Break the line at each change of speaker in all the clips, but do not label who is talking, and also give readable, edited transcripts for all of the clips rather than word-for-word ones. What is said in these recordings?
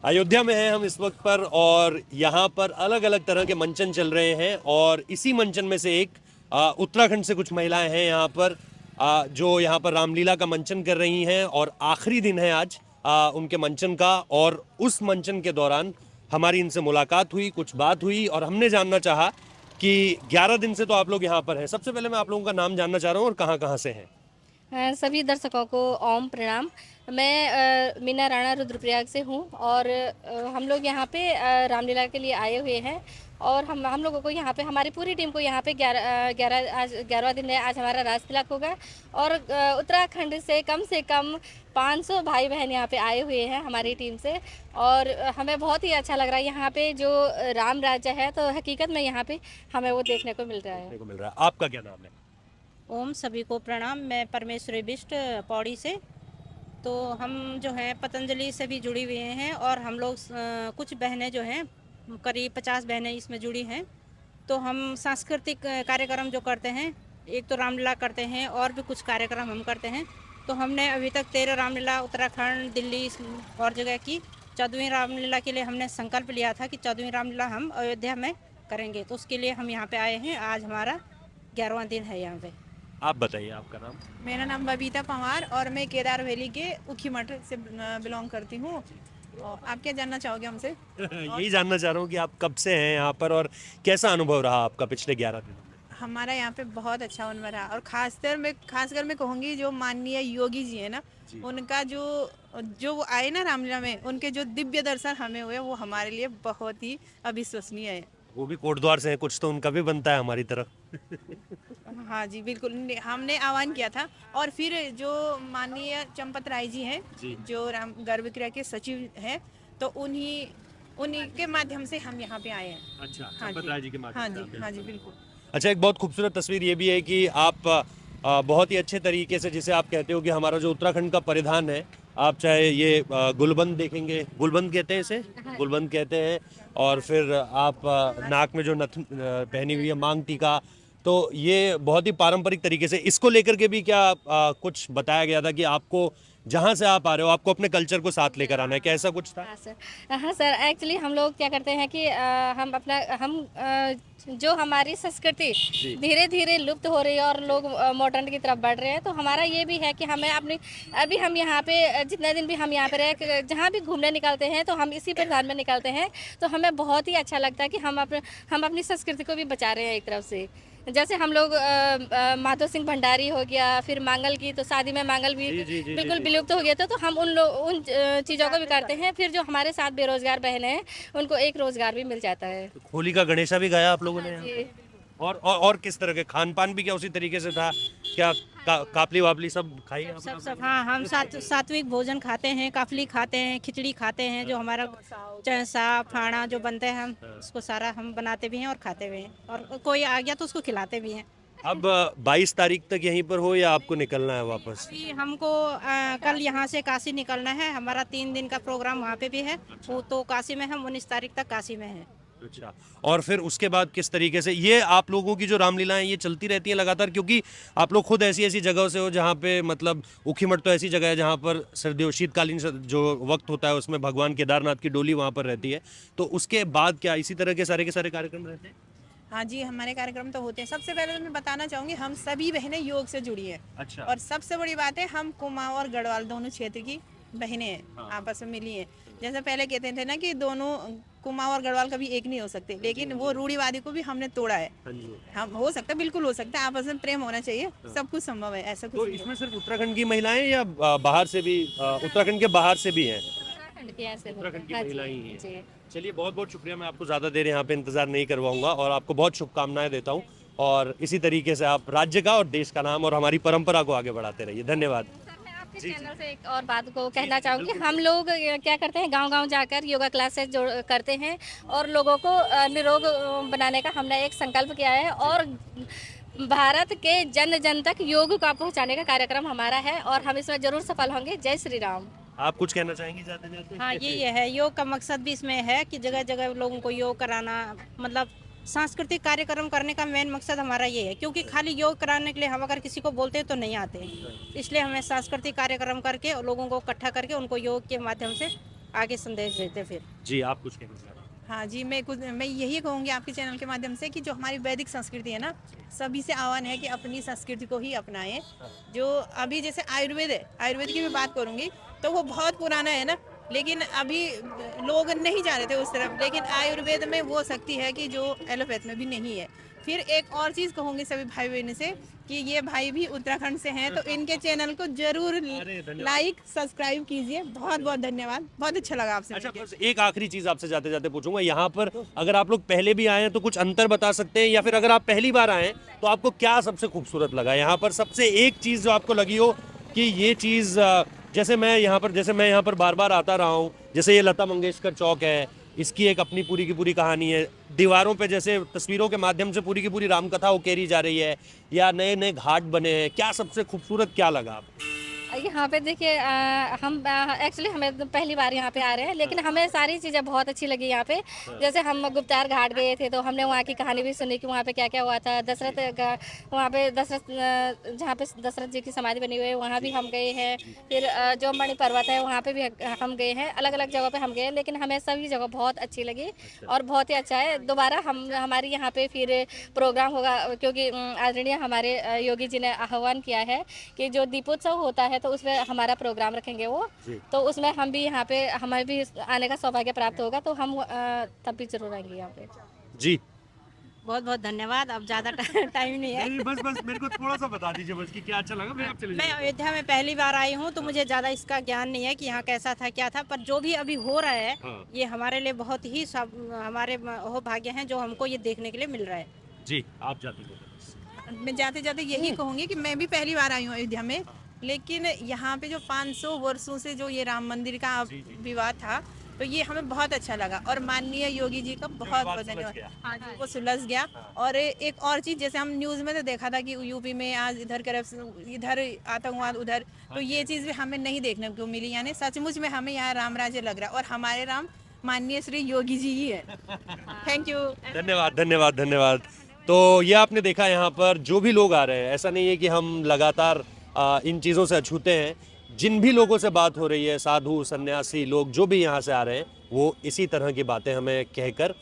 अयोध्या में हैं हम इस वक्त पर और यहाँ पर अलग अलग तरह के मंचन चल रहे हैं और इसी मंचन में से एक उत्तराखंड से कुछ महिलाएं हैं यहाँ पर जो यहाँ पर रामलीला का मंचन कर रही हैं और आखिरी दिन है आज उनके मंचन का। और उस मंचन के दौरान हमारी इनसे मुलाकात हुई, कुछ बात हुई और हमने जानना चाहा कि 11 दिन से तो आप लोग यहाँ पर हैं। सबसे पहले मैं आप लोगों का नाम जानना चाह रहा हूँ और कहाँ कहाँ से हैं।
सभी दर्शकों को ओम प्रणाम। मैं मीना राणा रुद्रप्रयाग से हूँ और हम लोग यहाँ पे रामलीला के लिए आए हुए हैं और हम लोगों को यहाँ पे हमारी पूरी टीम को यहाँ पे 11 आज 11वां दिन है। आज हमारा रास तिलक होगा और उत्तराखंड से कम 500 भाई बहन यहाँ पे आए हुए हैं हमारी टीम से और हमें बहुत ही अच्छा लग रहा है। यहाँ पे जो राम राज्य है तो हकीकत में यहाँ पे हमें वो देखने को मिल रहा है।
देखने को मिल रहा है। आपका क्या नाम है?
ओम सभी को प्रणाम। मैं परमेश्वरी बिष्ट पौड़ी से। तो हम जो हैं पतंजलि से भी जुड़ी हुए हैं और हम लोग कुछ बहनें जो हैं करीब 50 बहनें इसमें जुड़ी हैं। तो हम सांस्कृतिक कार्यक्रम जो करते हैं, एक तो रामलीला करते हैं और भी कुछ कार्यक्रम हम करते हैं। तो हमने अभी तक 13 रामलीला उत्तराखंड, दिल्ली और जगह की। 14वीं रामलीला के लिए हमने संकल्प लिया था कि 14वीं रामलीला हम अयोध्या में करेंगे, तो उसके लिए हम यहाँ पे आए हैं। आज हमारा 11वां दिन है यहाँ पे।
आप बताइए आपका नाम।
मेरा नाम बबीता पंवार और मैं केदार वैली के उखी मठ से बिलोंग करती हूँ। और आप क्या जानना चाहोगे हमसे?
यही जानना चाह रहा हूँ कि आप कब से हैं यहाँ पर और कैसा अनुभव रहा आपका पिछले 11 दिनों में।
हमारा यहाँ पे बहुत अच्छा अनुभव रहा और खासकर मैं कहूँगी जो माननीय योगी जी है ना, उनका जो जो वो आए ना रामलीला में, उनके जो दिव्य दर्शन हमें हुए वो हमारे लिए बहुत ही अविश्वसनीय है।
वो भी कोटद्वार से है, कुछ तो उनका भी बनता है हमारी तरफ।
हाँ जी बिल्कुल, हमने आह्वान किया था और फिर जो माननीय चंपत राय जी हैं, जो राम गर्भ क्रिया के सचिव हैं, तो उन्हीं के माध्यम से हम यहाँ पे आए हैं।
अच्छा,
हाँ
चंपत
जी,
राय जी के माध्यम
हाँ
से
जी,
आप
हाँ जी
यहाँ पे।
बिल्कुल।
अच्छा, एक बहुत खूबसूरत तस्वीर ये भी है कि आप बहुत ही अच्छे तरीके से, जिसे आप कहते हो कि हमारा जो उत्तराखंड का परिधान है, आप चाहे ये गुलबंद देखेंगे, गुलबंद कहते हैं इसे, गुलबंद कहते हैं। और फिर आप नाक में जो नथ पहनी हुई है, मांग टीका, तो ये बहुत ही पारंपरिक तरीके से इसको लेकर के भी क्या कुछ बताया गया था कि आपको जहाँ से आप आ रहे हो आपको अपने कल्चर को साथ लेकर आना है, क्या ऐसा कुछ था?
हाँ सर, हाँ सर, एक्चुअली हम लोग क्या करते हैं कि जो हमारी संस्कृति धीरे धीरे लुप्त हो रही है और लोग मॉडर्न की तरफ बढ़ रहे हैं, तो हमारा ये भी है कि हमें अपनी अभी हम यहाँ पे जितने दिन भी हम यहाँ पे रहे, जहाँ भी घूमने निकलते हैं तो हम इसी परिधान में निकलते हैं। तो हमें बहुत ही अच्छा लगता है कि हम अपनी संस्कृति को भी बचा रहे हैं एक तरफ से। जैसे हम लोग माधो सिंह भंडारी हो गया, फिर मांगल की, तो शादी में मांगल भी बिल्कुल विलुप्त हो गया था। तो हम उन चीज़ों को भी करते हैं। फिर जो हमारे साथ बेरोजगार बहनें हैं उनको एक रोजगार भी मिल जाता है।
तो होली का गणेशा भी गाया आप लोगों ने यहाँ
जी।
पे? और किस तरह के खान पान भी क्या उसी तरीके से था? क्या कापली वापली सब खाई आपने?
सब हाँ, हम सात्विक भोजन खाते हैं, काफली खाते हैं, खिचड़ी खाते हैं, जो हमारा चौसा फाड़ा जो बनते हैं हम उसको सारा हम बनाते भी हैं और खाते भी हैं, और कोई आ गया तो उसको खिलाते भी हैं।
अब 22 तारीख तक यहीं पर हो या आपको निकलना है वापस?
अभी हमको कल यहाँ से काशी निकलना है। हमारा 3 दिन का प्रोग्राम वहाँ पे भी है। वो तो काशी में हम 19 तारीख तक काशी में हैं।
अच्छा, और फिर उसके बाद किस तरीके से ये आप लोगों की जो रामलीलाएं ये चलती रहती हैं लगातार, क्योंकि आप लोग खुद ऐसी ऐसी जगहों से हो जहाँ पे मतलब ऊखीमठ तो ऐसी जगह है जहाँ पर सर्दियों शीतकालीन जो वक्त होता है उसमें भगवान केदारनाथ की डोली वहाँ पर रहती है, तो उसके बाद क्या इसी तरह के सारे कार्यक्रम रहते हैं?
हाँ जी, हमारे कार्यक्रम तो होते हैं। सबसे पहले तो मैं बताना चाहूँगी, हम सभी बहनें योग से जुड़ी हैं।
अच्छा।
और सबसे बड़ी बात है, हम कुमाऊं और गढ़वाल दोनों क्षेत्र की बहनें हैं।
हाँ।
आपस में मिली हैं। जैसे पहले कहते थे ना कि दोनों कुमाऊं और गढ़वाल कभी एक नहीं हो सकते, लेकिन वो रूढ़िवादी को भी हमने तोड़ा है।
हाँ जी।
हम हो सकता है, बिल्कुल हो सकता है, आपस में प्रेम होना चाहिए, सब कुछ संभव है, ऐसा
तो
कुछ नहीं है।
इसमें सिर्फ उत्तराखंड की महिलाएं या बाहर से भी उत्तराखंड के बाहर से भी हैं?
उत्तराखंड की ऐसे
उत्तराखंड की
हाँ जी,
महिलाएं ही हैं।
जी।
चलिए, बहुत बहुत शुक्रिया। मैं आपको ज़्यादा देर यहाँ पे इंतज़ार नहीं करवाऊंगा और आपको बहुत शुभकामनाएं देता हूँ और इसी तरीके से आप राज्य का और देश का नाम और हमारी परंपरा को आगे बढ़ाते रहिए। धन्यवाद।
सर, मैं आपके चैनल से एक और बात को कहना चाहूँगी। हम लोग क्या करते हैं, गांव-गांव जाकर योगा क्लासेस जो करते हैं और लोगों को निरोग बनाने का हमने एक संकल्प किया है और भारत के जन जन तक योग का पहुंचाने का कार्यक्रम हमारा है और हम इसमें जरूर सफल होंगे। जय श्री राम।
आप कुछ कहना चाहेंगे जाते जाते?
हाँ, ये है योग का मकसद भी इसमें है कि जगह जगह लोगों को योग कराना, मतलब सांस्कृतिक कार्यक्रम करने का मेन मकसद हमारा ये है। क्योंकि खाली योग कराने के लिए हम अगर किसी को बोलते हैं तो नहीं आते, इसलिए हमें सांस्कृतिक कार्यक्रम करके और लोगों को इकट्ठा करके उनको योग के माध्यम से आगे संदेश देते फिर।
जी, आप कुछ कहना चाह रहे हैं?
हाँ जी, मैं यही कहूँगी आपके चैनल के माध्यम से कि जो हमारी वैदिक संस्कृति है ना, सभी से आह्वान है कि अपनी संस्कृति को ही अपनाएं। जो अभी जैसे आयुर्वेद है, आयुर्वेद की भी बात करूँगी तो वो बहुत पुराना है ना, लेकिन अभी लोग नहीं जा रहे थे उस तरफ, लेकिन आयुर्वेद में वो शक्ति है कि जो एलोपैथ में भी नहीं है। फिर एक और चीज़ कहूँगी सभी भाई बहनों से कि ये भाई भी उत्तराखंड से हैं, तो इनके चैनल को जरूर
धन्यवाद।
लाइक सब्सक्राइब कीजिए। बहुत बहुत धन्यवाद, बहुत अच्छा लगा आपसे
अच्छा,
मिलके।
बस एक आखिरी चीज आपसे जाते जाते पूछूंगा, यहाँ पर अगर आप लोग पहले भी आए हैं तो कुछ अंतर बता सकते हैं, या फिर अगर आप पहली बार आए हैं तो आपको क्या सबसे खूबसूरत लगा यहाँ पर? सबसे एक चीज जो आपको लगी हो कि ये चीज जैसे मैं यहाँ पर बार बार आता रहा हूँ, जैसे ये लता मंगेशकर चौक है, इसकी एक अपनी पूरी की पूरी कहानी है। दीवारों पे जैसे तस्वीरों के माध्यम से पूरी की पूरी रामकथा उकेरी जा रही है, या नए नए घाट बने हैं, क्या सबसे खूबसूरत क्या लगा आपको?
यहाँ पे देखिए हम एक्चुअली हमें तो पहली बार यहाँ पे आ रहे हैं, लेकिन हमें सारी चीज़ें बहुत अच्छी लगी यहाँ पे। जैसे हम गुप्तार घाट गए थे तो हमने वहाँ की कहानी भी सुनी कि वहाँ पे क्या क्या हुआ था। वहाँ पे दशरथ, जहाँ पे दशरथ जी की समाधि बनी हुई है, वहाँ भी हम गए हैं। फिर जो मणि पर्वत है वहाँ पे भी हम गए हैं। अलग अलग जगह पे हम गए हैं, लेकिन हमें सभी जगह बहुत अच्छी लगी और बहुत ही अच्छा है। दोबारा हमारी यहाँ पे फिर प्रोग्राम होगा, क्योंकि आदरणीय हमारे योगी जी ने आह्वान किया है कि जो दीपोत्सव होता है तो उसमें हमारा प्रोग्राम रखेंगे वो। तो उसमें हम भी यहाँ पे, हमें भी आने का सौभाग्य प्राप्त होगा, तो हम तब भी जरूर आएंगे यहाँ पे।
जी,
बहुत बहुत धन्यवाद। अब ज़्यादा टाइम नहीं है।
बस मेरे को थोड़ा सा बता दीजिए बस कि क्या अच्छा लगा, मैं आप चले
मैं अयोध्या में पहली बार आई हूँ, तो मुझे ज़्यादा इसका ज्ञान नहीं है कि यहाँ कैसा था क्या था, पर जो भी अभी हो रहा है
हाँ।
ये हमारे लिए बहुत ही हमारे वो भाग्य हैं जो हमको ये देखने के लिए मिल रहा है।
जी, आप जाते हो।
मैं जाते जाते यही कहूँगी कि मैं भी पहली बार आई हूँ अयोध्या में, लेकिन यहाँ पे जो 500 वर्षों से जो ये राम मंदिर का विवाद था, तो ये हमें बहुत अच्छा लगा। और माननीय योगी जी का बहुत बहुत धन्यवाद। हाँ जी, वो सुलझ गया। और एक और चीज़, जैसे हम न्यूज़ में तो देखा था कि यूपी में आज इधर करप्शन, इधर आतंकवाद, उधर, तो ये चीज़ भी हमें नहीं देखने को मिली। यानी सचमुच में हमें यहाँ राम राज्य लग रहा है, और हमारे राम माननीय श्री योगी जी ही है। Thank you.
धन्यवाद धन्यवाद धन्यवाद। तो ये आपने देखा, यहाँ पर जो भी लोग आ रहे हैं, ऐसा नहीं है कि हम लगातार इन चीज़ों से अछूते हैं। जिन भी लोगों से बात हो रही है, साधु सन्यासी लोग जो भी यहाँ से आ रहे हैं, वो इसी तरह की बातें हमें कहकर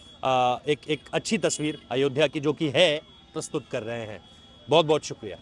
एक अच्छी तस्वीर अयोध्या की जो कि है, प्रस्तुत कर रहे हैं। बहुत बहुत शुक्रिया।